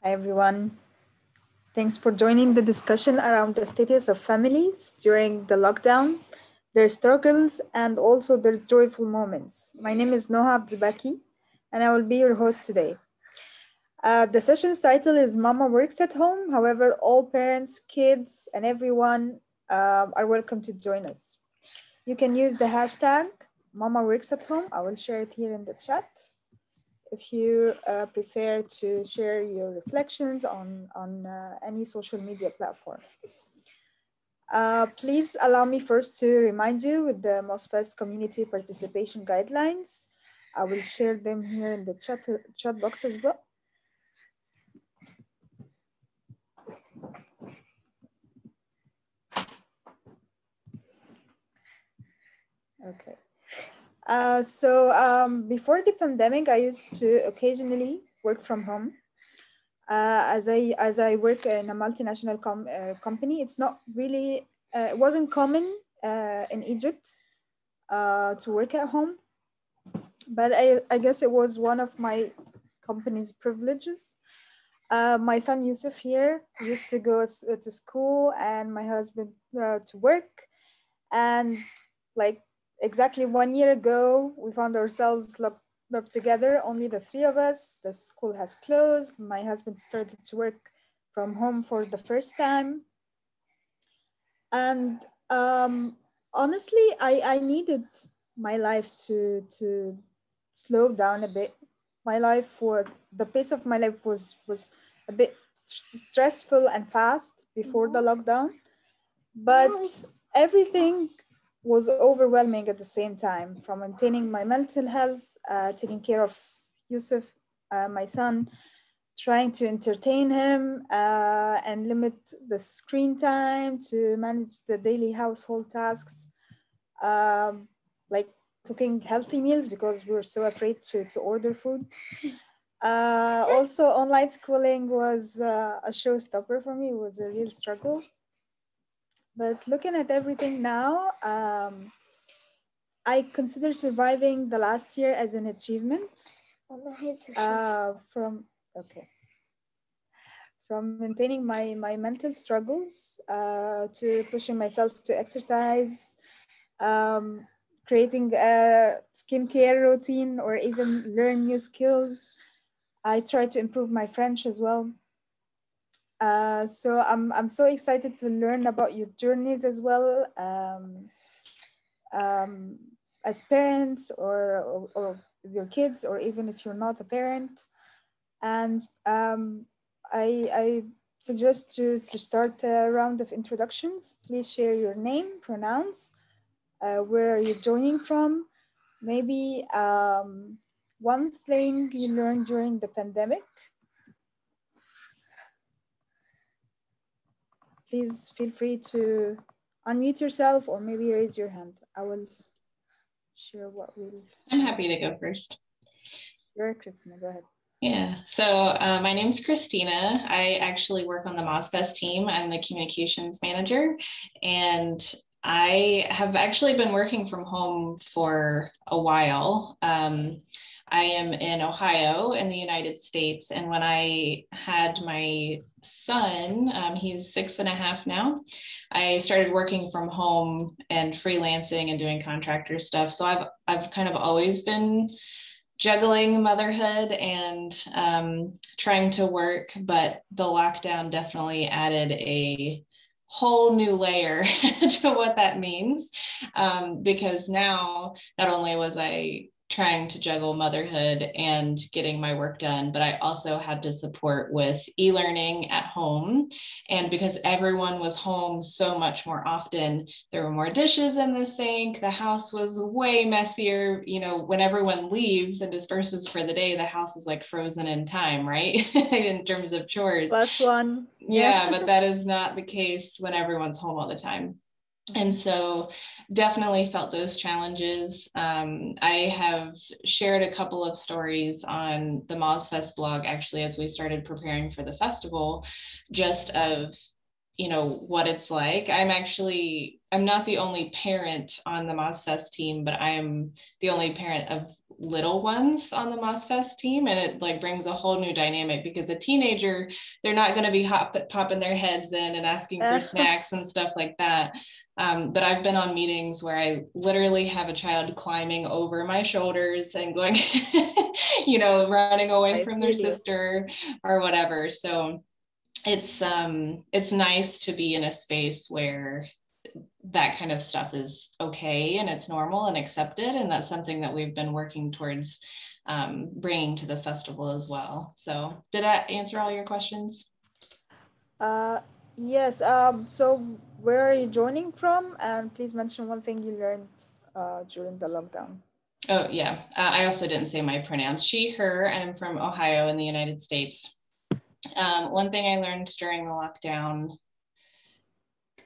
Hi, everyone. Thanks for joining the discussion around the status of families during the lockdown, their struggles, and also their joyful moments. My name is Noha Abdel Baky, and I will be your host today. The session's title is Mama Works at Home. However, all parents, kids, and everyone are welcome to join us. You can use the hashtag Mama Works at Home. I will share it here in the chat. If you prefer to share your reflections on any social media platform. Please allow me first to remind you with the MozFest community participation guidelines. I will share them here in the chat box as well. Okay. Before the pandemic, I used to occasionally work from home. As I work in a multinational company, it's not really, it wasn't common in Egypt to work at home, but I guess it was one of my company's privileges. My son Yusuf here used to go to school and my husband to work, and like exactly 1 year ago, we found ourselves locked up together, only the three of us. The school has closed. My husband started to work from home for the first time. And honestly, I needed my life to slow down a bit. The pace of my life was a bit stressful and fast before the lockdown, but everything was overwhelming at the same time, from maintaining my mental health, taking care of Yusuf, my son, trying to entertain him and limit the screen time, to manage the daily household tasks, like cooking healthy meals because we were so afraid to order food. Also, online schooling was a showstopper for me. It was a real struggle. But looking at everything now, I consider surviving the last year as an achievement. From maintaining my mental struggles to pushing myself to exercise, creating a skincare routine, or even learn new skills. I try to improve my French as well. So I'm so excited to learn about your journeys as well, as parents or your kids, or even if you're not a parent. And I suggest to start a round of introductions. Please share your name, pronouns, where are you joining from, maybe one thing you learned during the pandemic. Please feel free to unmute yourself or maybe raise your hand. I will share what we'll... I'm happy to go first. Sure, Christina, go ahead. Yeah, so my name is Christina. I actually work on the MozFest team. I'm the communications manager, and I have actually been working from home for a while. I am in Ohio in the United States, and when I had my son, he's 6.5 now, I started working from home and freelancing and doing contractor stuff. So I've kind of always been juggling motherhood and trying to work, but the lockdown definitely added a whole new layer to what that means, because now not only was I trying to juggle motherhood and getting my work done, but I also had to support with e-learning at home. And because everyone was home so much more often, there were more dishes in the sink. The house was way messier. You know, when everyone leaves and disperses for the day, the house is like frozen in time, right? In terms of chores. +1. Yeah, but that is not the case when everyone's home all the time. And so definitely felt those challenges. I have shared a couple of stories on the MozFest blog, actually, as we started preparing for the festival, just of you know, what it's like. I'm not the only parent on the MozFest team, but I am the only parent of little ones on the MozFest team. And it like brings a whole new dynamic, because a teenager, they're not going to be popping their heads in and asking for snacks and stuff like that. But I've been on meetings where I literally have a child climbing over my shoulders and going, you know, running away from their sister or whatever. So it's nice to be in a space where that kind of stuff is okay and it's normal and accepted, and that's something that we've been working towards bringing to the festival as well. So did that answer all your questions? Yes. So where are you joining from? And please mention one thing you learned during the lockdown. Oh yeah, I also didn't say my pronouns. She, her, and I'm from Ohio in the United States. One thing I learned during the lockdown,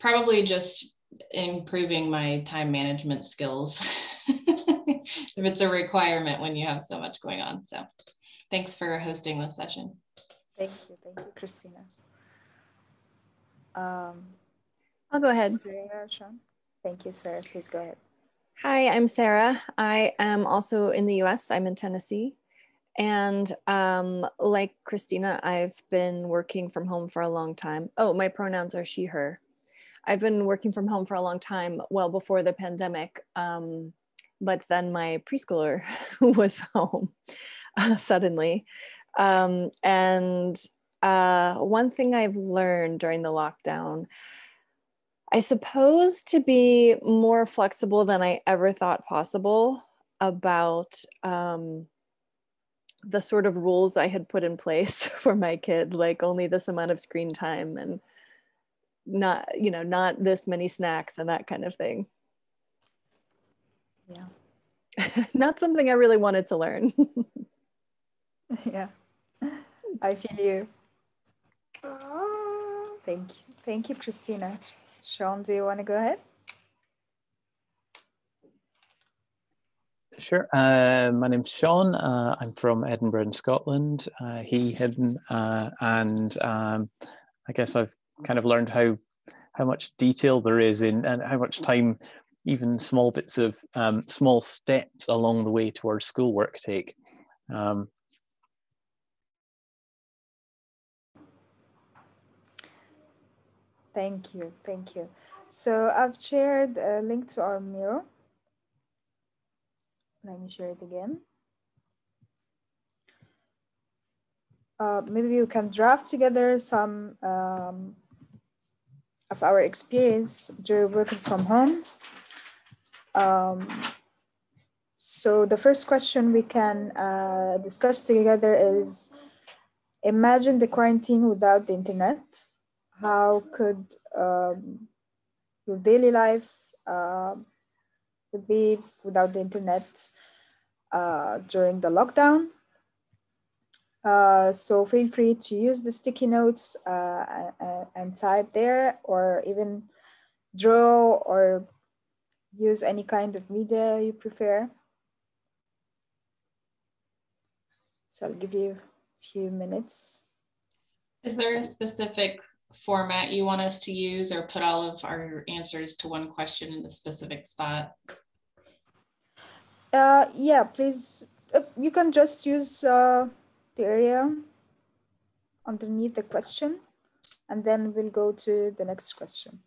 probably just improving my time management skills. If it's a requirement when you have so much going on. So thanks for hosting this session. Thank you, Christina. I'll go ahead. Sarah, Sean. Thank you, Sarah. Please go ahead. Hi, I'm Sarah. I am also in the US. I'm in Tennessee. And like Christina, I've been working from home for a long time. Oh, my pronouns are she, her. I've been working from home for a long time, well before the pandemic. But then my preschooler was home suddenly. One thing I've learned during the lockdown, I suppose, to be more flexible than I ever thought possible about the sort of rules I had put in place for my kid, like only this amount of screen time and not this many snacks and that kind of thing. Yeah. Not something I really wanted to learn. Yeah, I feel you. Thank you, Christina. Sean, do you want to go ahead? Sure. My name's Sean. I'm from Edinburgh in Scotland. He, him, and I guess I've kind of learned how much detail there is in, and how much time even small bits of small steps along the way towards schoolwork take. Thank you. So I've shared a link to our Miro. Let me share it again. Maybe you can draft together some of our experience during working from home. So the first question we can discuss together is, imagine the quarantine without the internet. How could your daily life would be without the internet during the lockdown? So feel free to use the sticky notes and type there, or even draw or use any kind of media you prefer. So I'll give you a few minutes. Is there a specific format you want us to use, or put all of our answers to one question in a specific spot? Yeah, please. You can just use the area underneath the question, and then we'll go to the next question.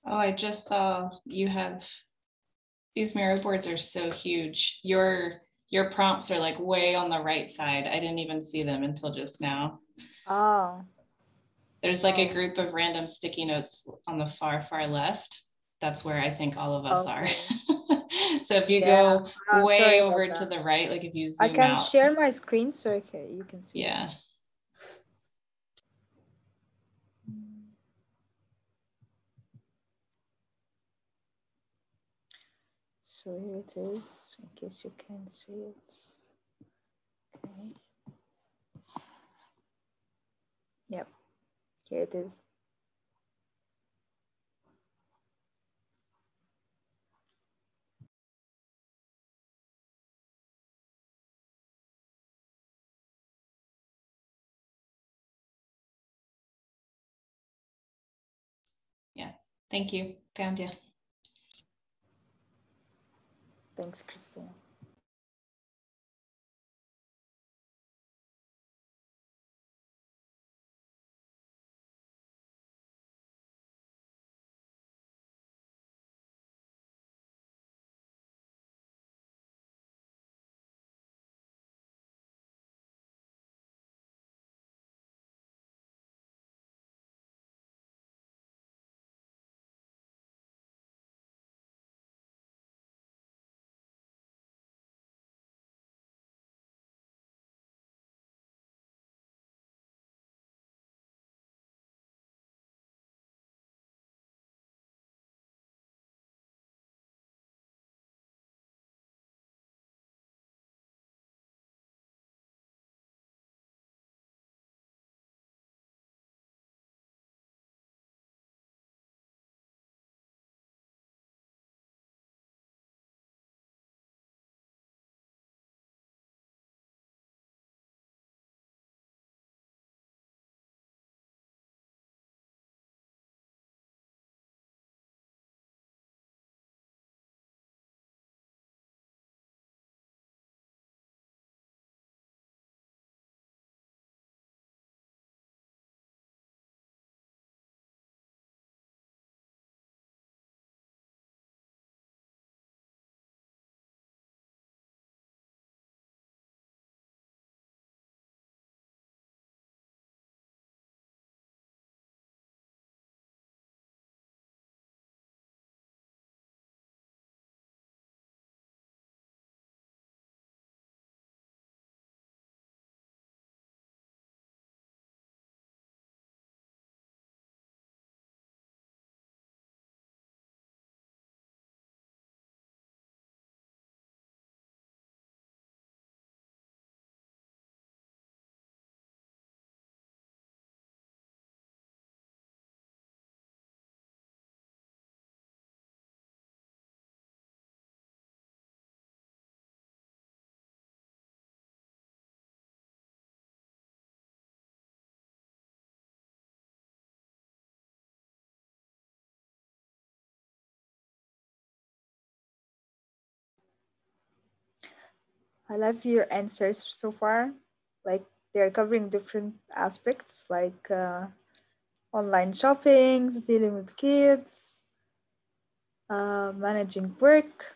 Oh, I just saw you have, these Miro boards are so huge. Your prompts are like way on the right side. I didn't even see them until just now. Oh. There's like a group of random sticky notes on the far, far left. That's where I think all of us are. So if you go way over to the right, like if you zoom out. I can share my screen so you can see. Yeah. So here it is, in case you can see it. Okay. Yep, here it is. Yeah, thank you. Found you. Thanks, Christina. I love your answers so far. Like they're covering different aspects like online shoppings, dealing with kids, managing work.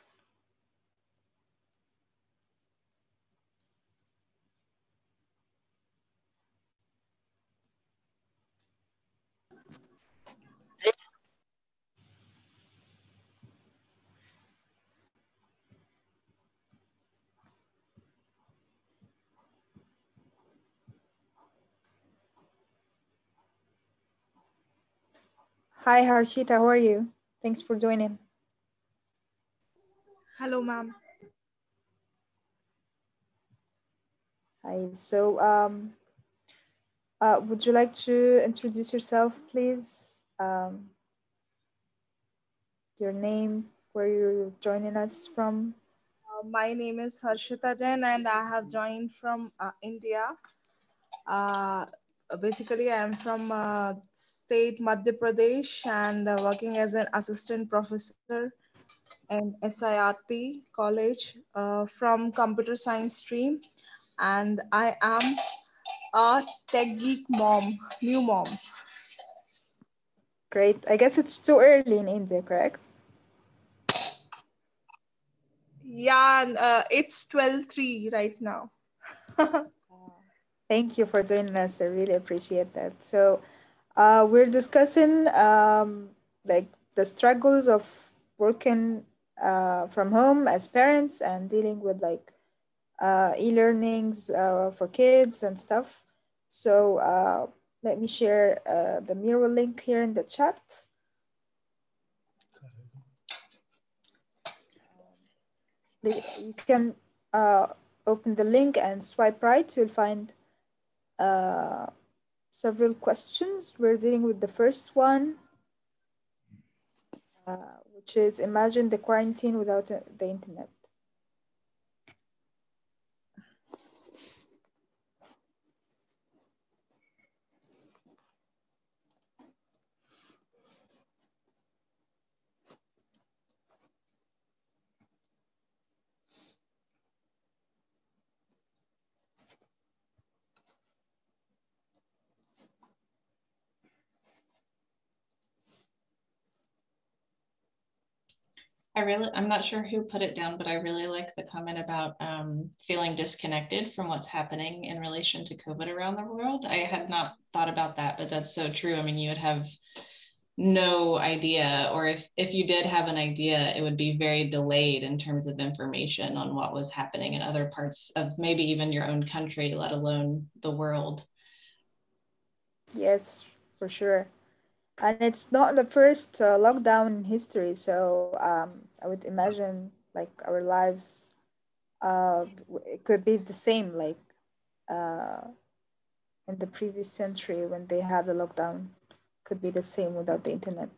Hi Harshita, how are you? Thanks for joining. Hello, ma'am. Hi, so would you like to introduce yourself, please? Your name, where you're joining us from? My name is Harshita Jain and I have joined from India. Basically, I am from state Madhya Pradesh and working as an assistant professor in SIRT college from computer science stream. And I am a tech geek mom, new mom. Great. I guess it's too early in India, correct? Yeah, and, it's 12:03 right now. Thank you for joining us. I really appreciate that. So, we're discussing like the struggles of working from home as parents and dealing with like e-learnings for kids and stuff. So, let me share the Miro link here in the chat. You can open the link and swipe right. You'll find several questions. We're dealing with the first one, which is imagine the quarantine without the internet. I'm not sure who put it down, but I really like the comment about feeling disconnected from what's happening in relation to COVID around the world. I had not thought about that, but that's so true. I mean, you would have no idea, or if you did have an idea, it would be very delayed in terms of information on what was happening in other parts of maybe even your own country, let alone the world. Yes, for sure. And it's not the first lockdown in history, so I would imagine like our lives, it could be the same like uh, in the previous century when they had the lockdown. Could be the same without the internet.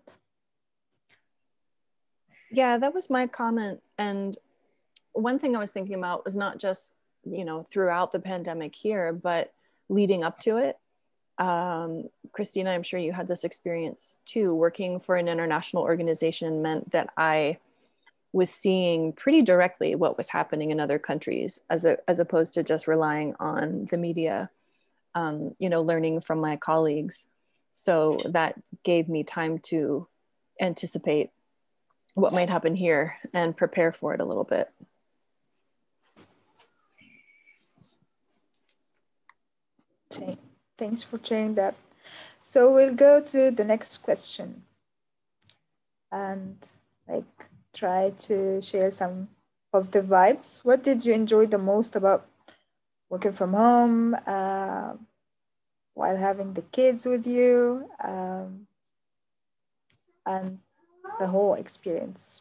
Yeah, that was my comment. And one thing I was thinking about was not just, you know, throughout the pandemic here, but leading up to it. Christina, I'm sure you had this experience too. Working for an international organization meant that I was seeing pretty directly what was happening in other countries as opposed to just relying on the media, you know, learning from my colleagues. So that gave me time to anticipate what might happen here and prepare for it a little bit. Thanks for sharing that. So we'll go to the next question and like try to share some positive vibes. What did you enjoy the most about working from home while having the kids with you and the whole experience?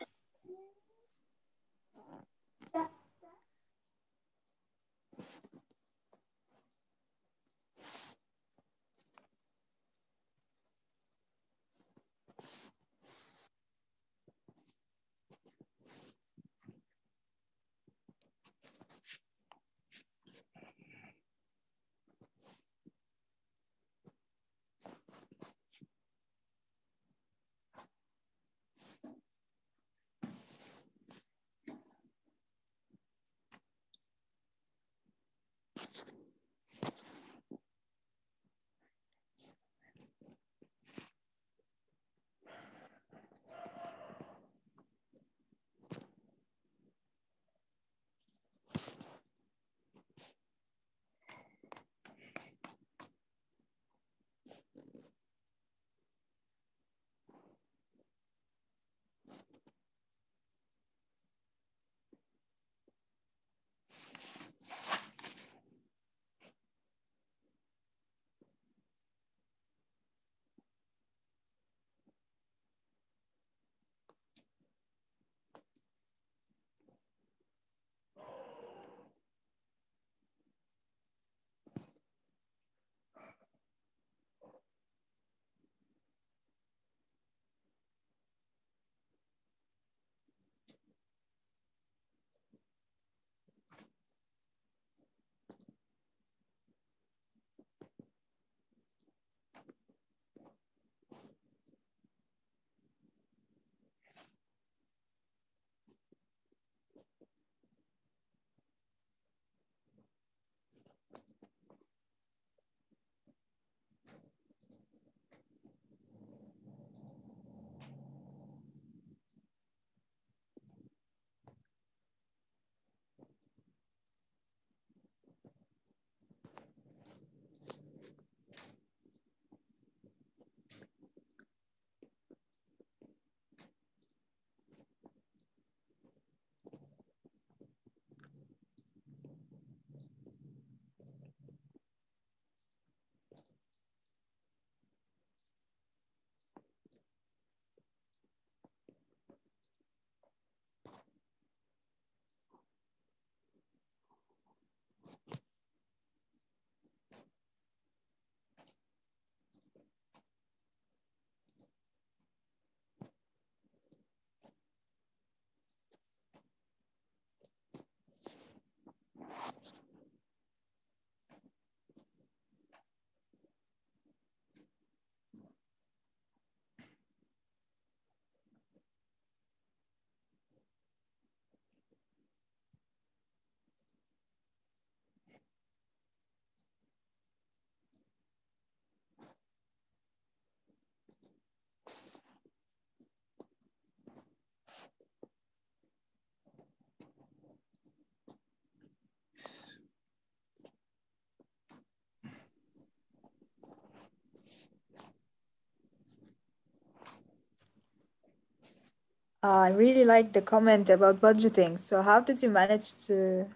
I really like the comment about budgeting. So how did you manage to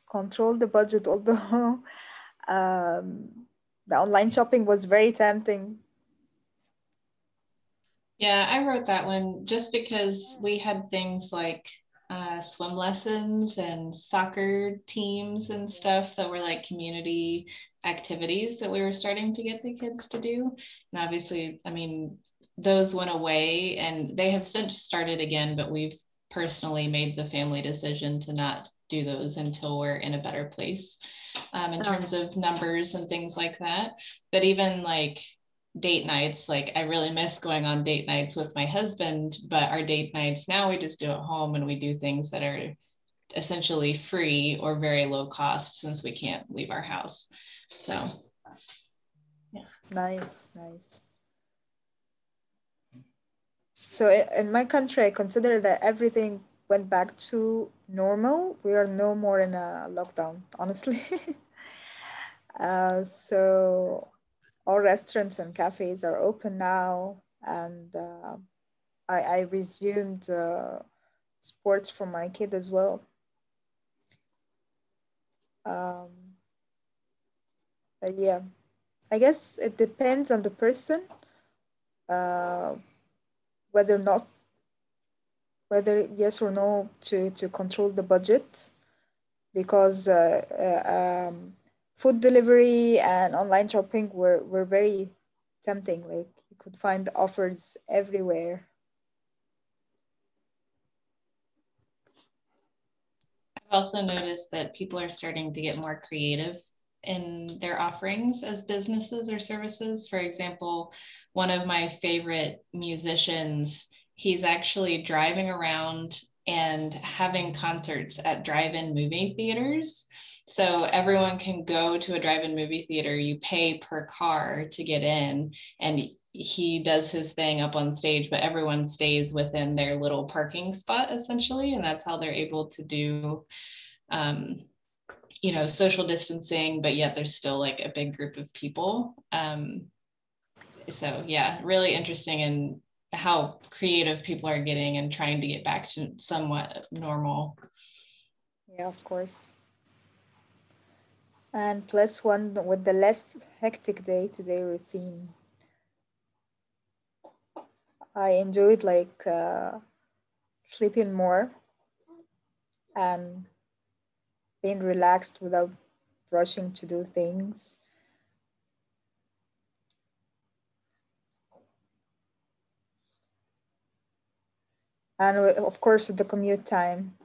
control the budget, although the online shopping was very tempting? Yeah, I wrote that one just because we had things like swim lessons and soccer teams and stuff that were like community activities that we were starting to get the kids to do. And obviously, I mean, those went away and they have since started again, but we've personally made the family decision to not do those until we're in a better place in terms of numbers and things like that. But even like date nights, like I really miss going on date nights with my husband, but our date nights now we just do at home and we do things that are essentially free or very low cost since we can't leave our house. So yeah. Nice. So in my country, I consider that everything went back to normal. We are no more in a lockdown, honestly. So all restaurants and cafes are open now, and I resumed sports for my kid as well. But yeah, I guess it depends on the person, uh, whether not whether yes or no to control the budget, because food delivery and online shopping were very tempting. Like you could find offers everywhere. I've also noticed that people are starting to get more creative in their offerings as businesses or services. For example, one of my favorite musicians, he's actually driving around and having concerts at drive-in movie theaters. So everyone can go to a drive-in movie theater, you pay per car to get in, and he does his thing up on stage, but everyone stays within their little parking spot essentially. And that's how they're able to do, you know, social distancing, but yet there's still like a big group of people. So yeah, really interesting in how creative people are getting and trying to get back to somewhat normal. Yeah, of course. And plus one with the less hectic day-to-day routine. I enjoyed like sleeping more and being relaxed without rushing to do things. And of course, the commute time.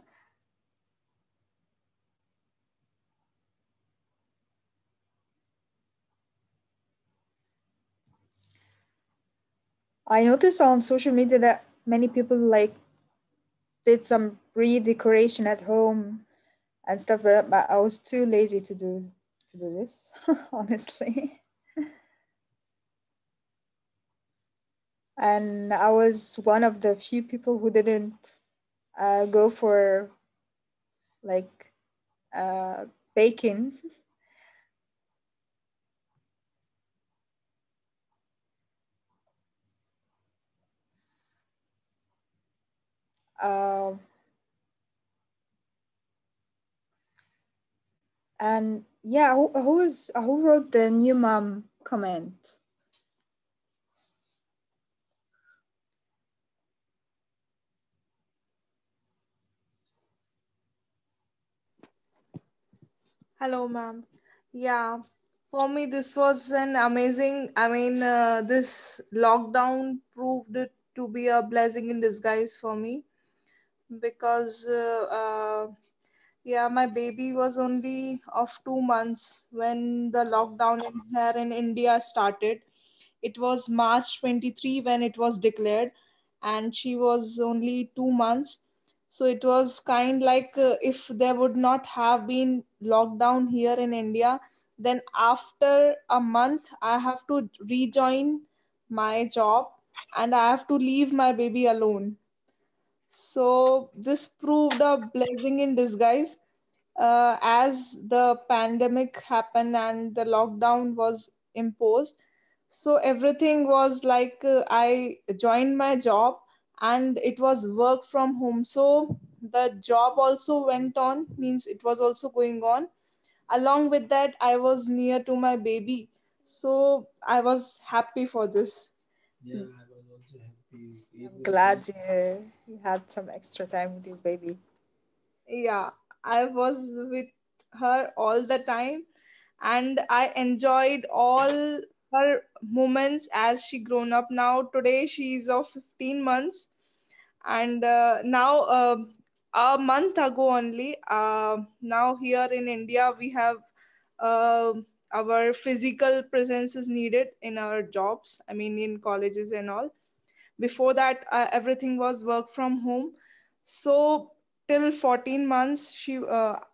I noticed on social media that many people like did some redecoration at home and stuff, but I was too lazy to do this, honestly. And I was one of the few people who didn't go for like uh, baking. Uh, and yeah, who wrote the new mom comment? Hello, ma'am. Yeah, for me, this was an amazing. This lockdown proved it to be a blessing in disguise for me because, yeah, my baby was only of 2 months when the lockdown here in India started. It was March 23 when it was declared, and she was only 2 months. So it was kind like if there would not have been lockdown here in India, then after a month, I have to rejoin my job and I have to leave my baby alone. So this proved a blessing in disguise as the pandemic happened and the lockdown was imposed. So everything was like I joined my job and it was work from home. So the job also went on, means it was also going on. Along with that, I was near to my baby. So I was happy for this. I'm glad you had some extra time with your baby. Yeah, I was with her all the time and I enjoyed all her moments as she grown up now. Today she is of 15 months and now a month ago only, now here in India we have uh, our physical presence is needed in our jobs, I mean in colleges and all. Before that everything was work from home. So till 14 months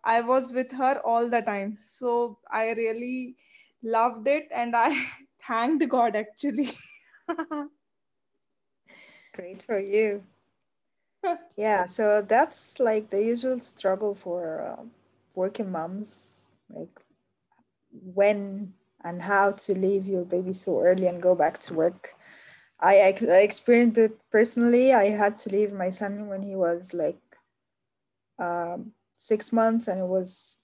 I was with her all the time. So I really loved it and I thanked God actually. Great for you. Yeah, so that's like the usual struggle for working moms, like when and how to leave your baby so early and go back to work. I experienced it personally. I had to leave my son when he was like 6 months, and it was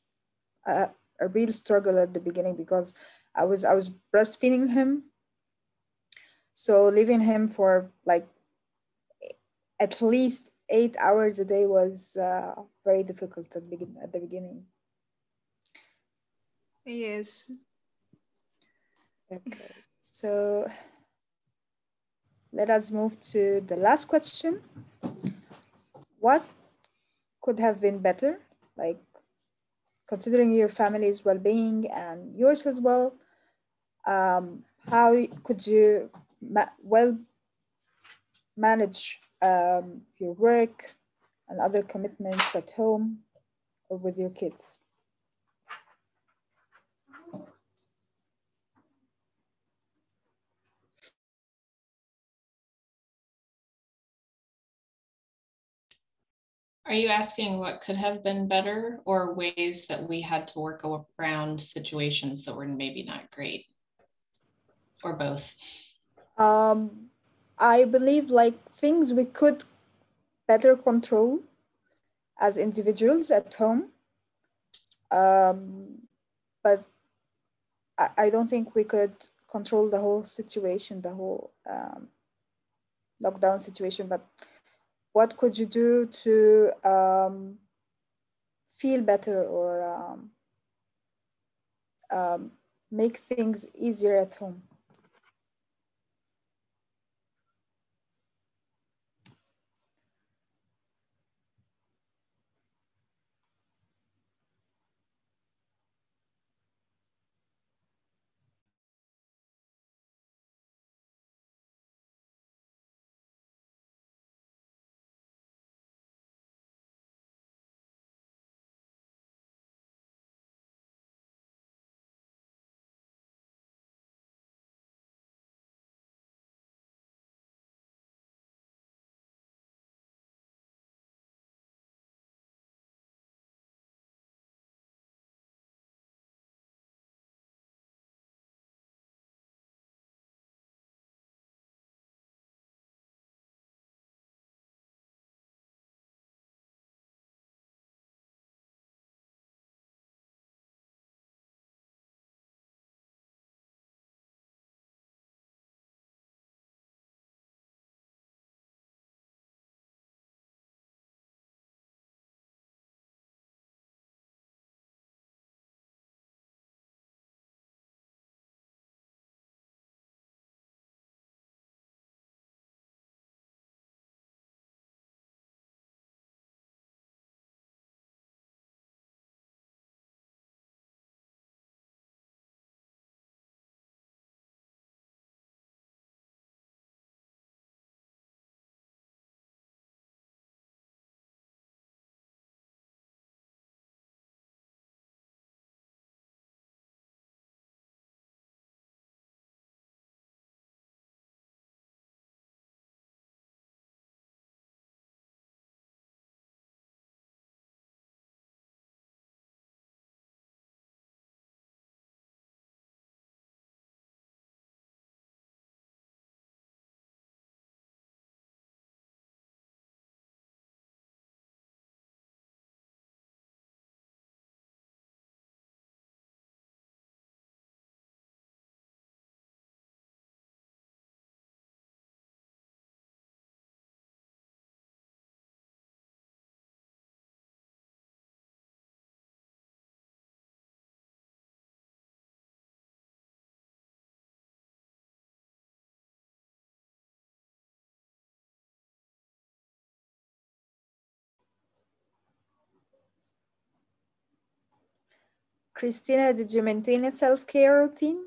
a real struggle at the beginning because I was breastfeeding him, so leaving him for like at least 8 hours a day was very difficult at the beginning. Yes. Okay, so let us move to the last question. What could have been better? Like, considering your family's well-being and yours as well, how could you well manage your work and other commitments at home or with your kids? Are you asking what could have been better or ways that we had to work around situations that were maybe not great, or both? Um, I believe like things we could better control as individuals at home, um, but I don't think we could control the whole situation, the whole lockdown situation. But what could you do to feel better or um, make things easier at home? Christina, did you maintain a self-care routine?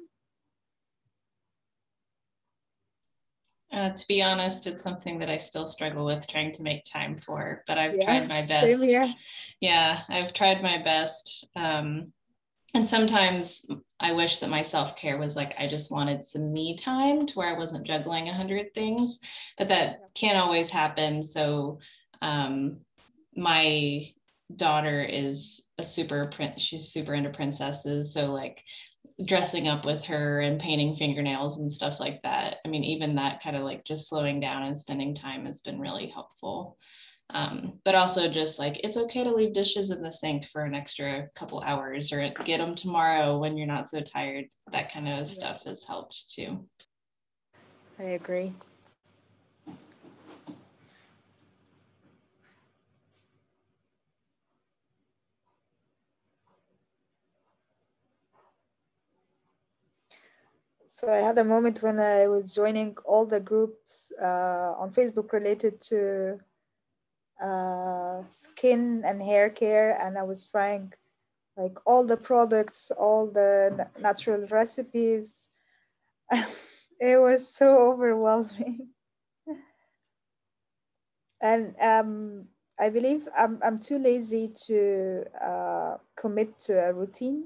To be honest, it's something that I still struggle with trying to make time for, but I've tried my Same best. here. Yeah, I've tried my best. And sometimes I wish that my self-care was like, I just wanted some me time to where I wasn't juggling 100 things, but that can't always happen. So my daughter is she's super into princesses. So like dressing up with her and painting fingernails and stuff like that. I mean, even that kind of like just slowing down and spending time has been really helpful. But also just like, it's okay to leave dishes in the sink for an extra couple hours or get them tomorrow when you're not so tired. That kind of stuff has helped too. I agree. So I had a moment when I was joining all the groups on Facebook related to skin and hair care, and I was trying like all the products, all the natural recipes. It was so overwhelming. And I believe I'm too lazy to commit to a routine,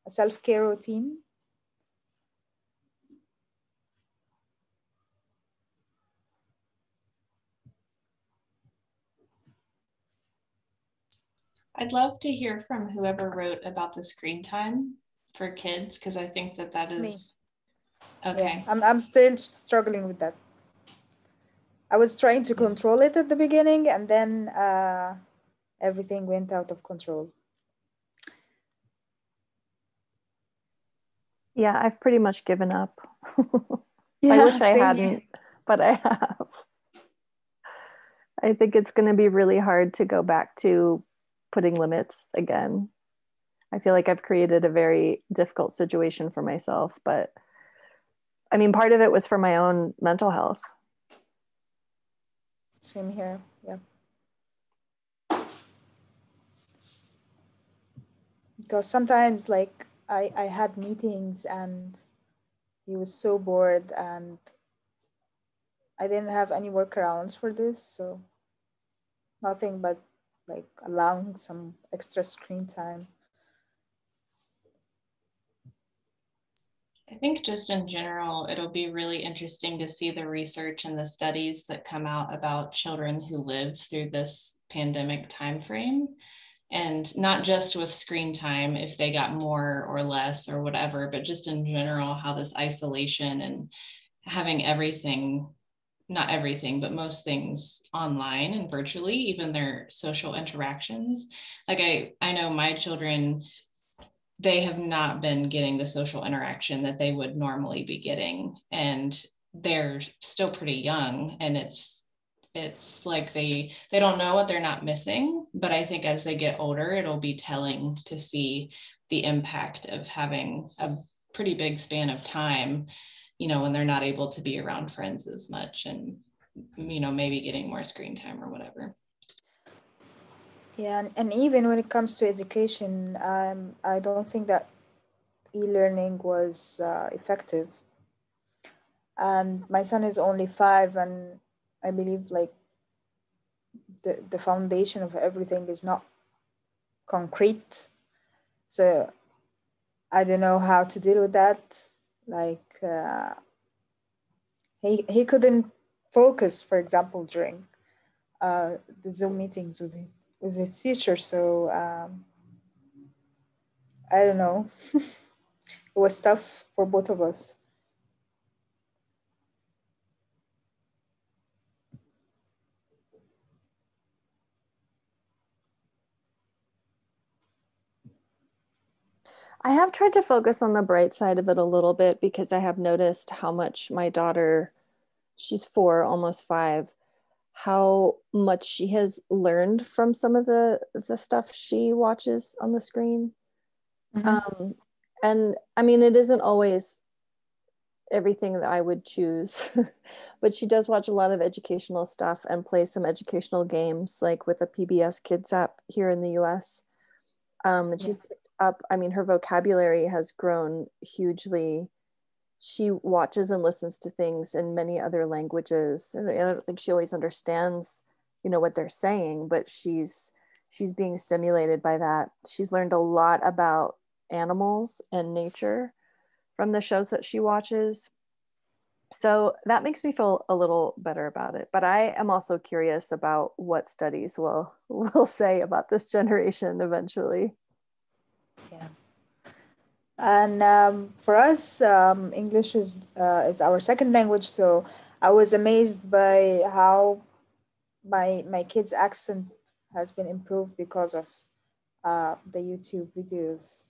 a self-care routine. I'd love to hear from whoever wrote about the screen time for kids, because I think that It's is me. okay. Yeah, I'm still struggling with that. I was trying to control it at the beginning, and then everything went out of control. Yeah, I've pretty much given up. Yeah, I wish I same hadn't, here. but I have. I think it's going to be really hard to go back to putting limits again. I feel like I've created a very difficult situation for myself, but I mean, part of it was for my own mental health. Same here. Yeah. Because sometimes like I had meetings and he was so bored and I didn't have any workarounds for this, so nothing but like allowing some extra screen time. I think just in general, it'll be really interesting to see the research and the studies that come out about children who live through this pandemic timeframe. And not just with screen time, if they got more or less or whatever, but just in general, how this isolation and having everything, not everything, but most things online and virtually, even their social interactions. Like I know my children, they have not been getting the social interaction that they would normally be getting. And they're still pretty young, and it's like they don't know what they're not missing, but I think as they get older, it'll be telling to see the impact of having a pretty big span of time, you know, when they're not able to be around friends as much and, you know, maybe getting more screen time or whatever. Yeah, and even when it comes to education, I don't think that e-learning was effective. And my son is only 5, and I believe like the foundation of everything is not concrete. So I don't know how to deal with that. Like he couldn't focus, for example, during the Zoom meetings with his teacher. So I don't know. It was tough for both of us. I have tried to focus on the bright side of it a little bit because I have noticed how much my daughter, she's 4, almost 5, how much she has learned from some of the stuff she watches on the screen. Mm-hmm. And I mean, it isn't always everything that I would choose, but she does watch a lot of educational stuff and play some educational games, like with the PBS Kids app here in the US. And she's picked up, I mean, her vocabulary has grown hugely. She watches and listens to things in many other languages. And I don't think she always understands, you know, what they're saying, but she's being stimulated by that. She's learned a lot about animals and nature from the shows that she watches. So that makes me feel a little better about it. But I am also curious about what studies will say about this generation eventually. Yeah. And for us, English is our second language. So I was amazed by how my kid's accent has been improved because of the YouTube videos.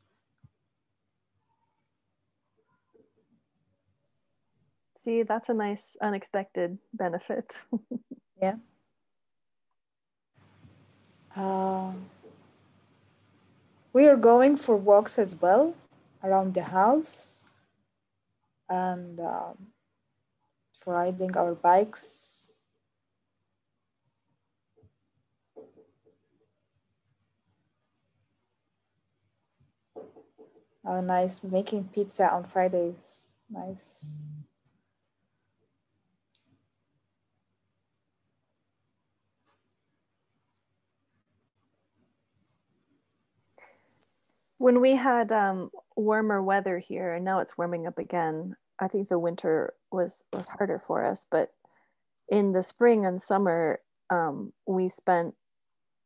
See, that's a nice unexpected benefit. Yeah. We are going for walks as well around the house and for riding our bikes. Oh, nice. Making pizza on Fridays. Nice. When we had warmer weather here, and now it's warming up again, I think the winter was harder for us. But in the spring and summer, we spent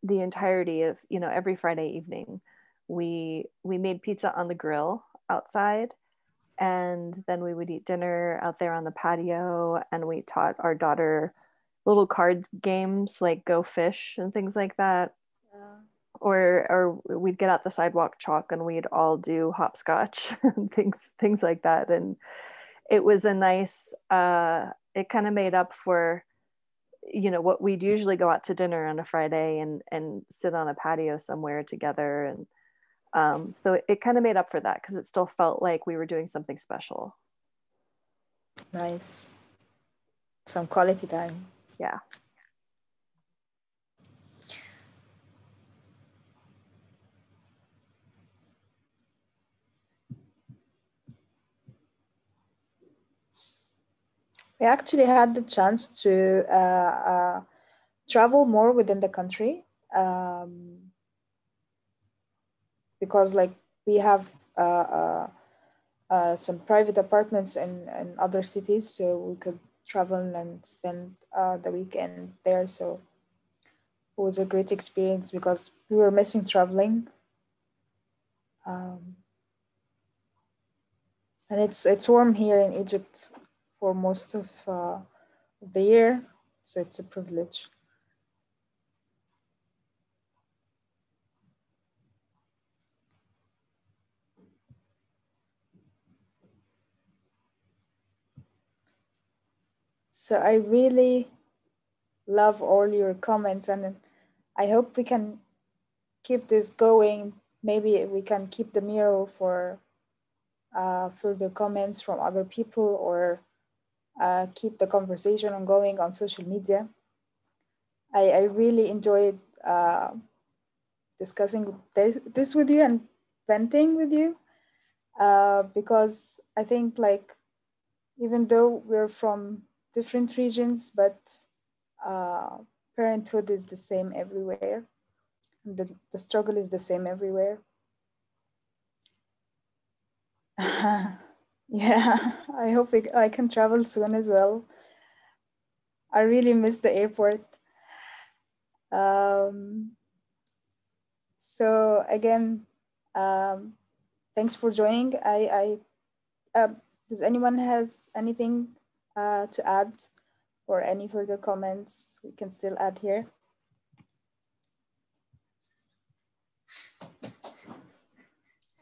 the entirety of, you know, every Friday evening, we made pizza on the grill outside, and then we would eat dinner out there on the patio, and we taught our daughter little card games like Go Fish and things like that. Yeah. Or we'd get out the sidewalk chalk and we'd all do hopscotch and things like that. And it was a nice, it kind of made up for, you know, what we'd usually go out to dinner on a Friday and sit on a patio somewhere together. And so it kind of made up for that because it still felt like we were doing something special. Nice. Some quality time. Yeah. We actually had the chance to travel more within the country because like we have some private apartments in other cities, so we could travel and spend the weekend there. So it was a great experience because we were missing traveling. And it's warm here in Egypt for most of the year, so it's a privilege. So I really love all your comments, and I hope we can keep this going. Maybe we can keep the mirror for further comments from other people, or keep the conversation ongoing on social media. I really enjoyed discussing this with you and venting with you because I think like even though we're from different regions, but parenthood is the same everywhere. The struggle is the same everywhere. Yeah, I hope I can travel soon as well. I really miss the airport. So again, thanks for joining. Does anyone has anything to add or any further comments we can still add here?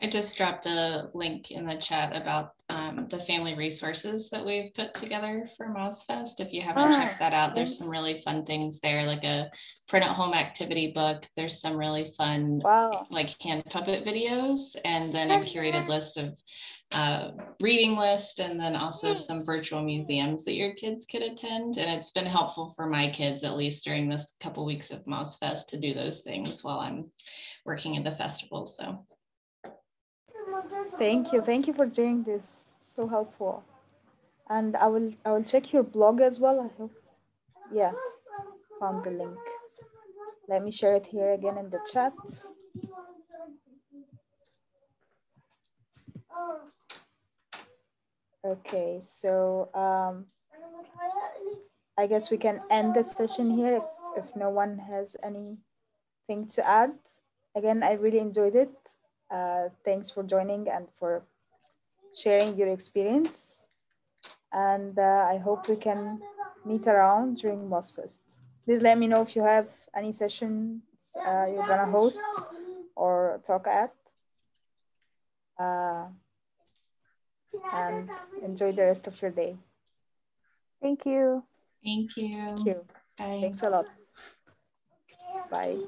I just dropped a link in the chat about the family resources that we've put together for MozFest. If you haven't checked that out, there's some really fun things there, like a print at home activity book. There's some really fun like hand puppet videos, and then a curated list of reading list, and then also some virtual museums that your kids could attend. And it's been helpful for my kids, at least during this couple weeks of MozFest, to do those things while I'm working at the festival. So thank you for doing this. So helpful. And I will check your blog as well. I hope. Yeah, found the link. Let me share it here again in the chat. Okay, so I guess we can end the session here if no one has anything to add. Again, I really enjoyed it. Thanks for joining and for sharing your experience. And I hope we can meet around during MozFest. Please let me know if you have any sessions you're gonna host or talk at. And enjoy the rest of your day. Thank you. thank you. Thank you. Bye. Thanks a lot. Bye.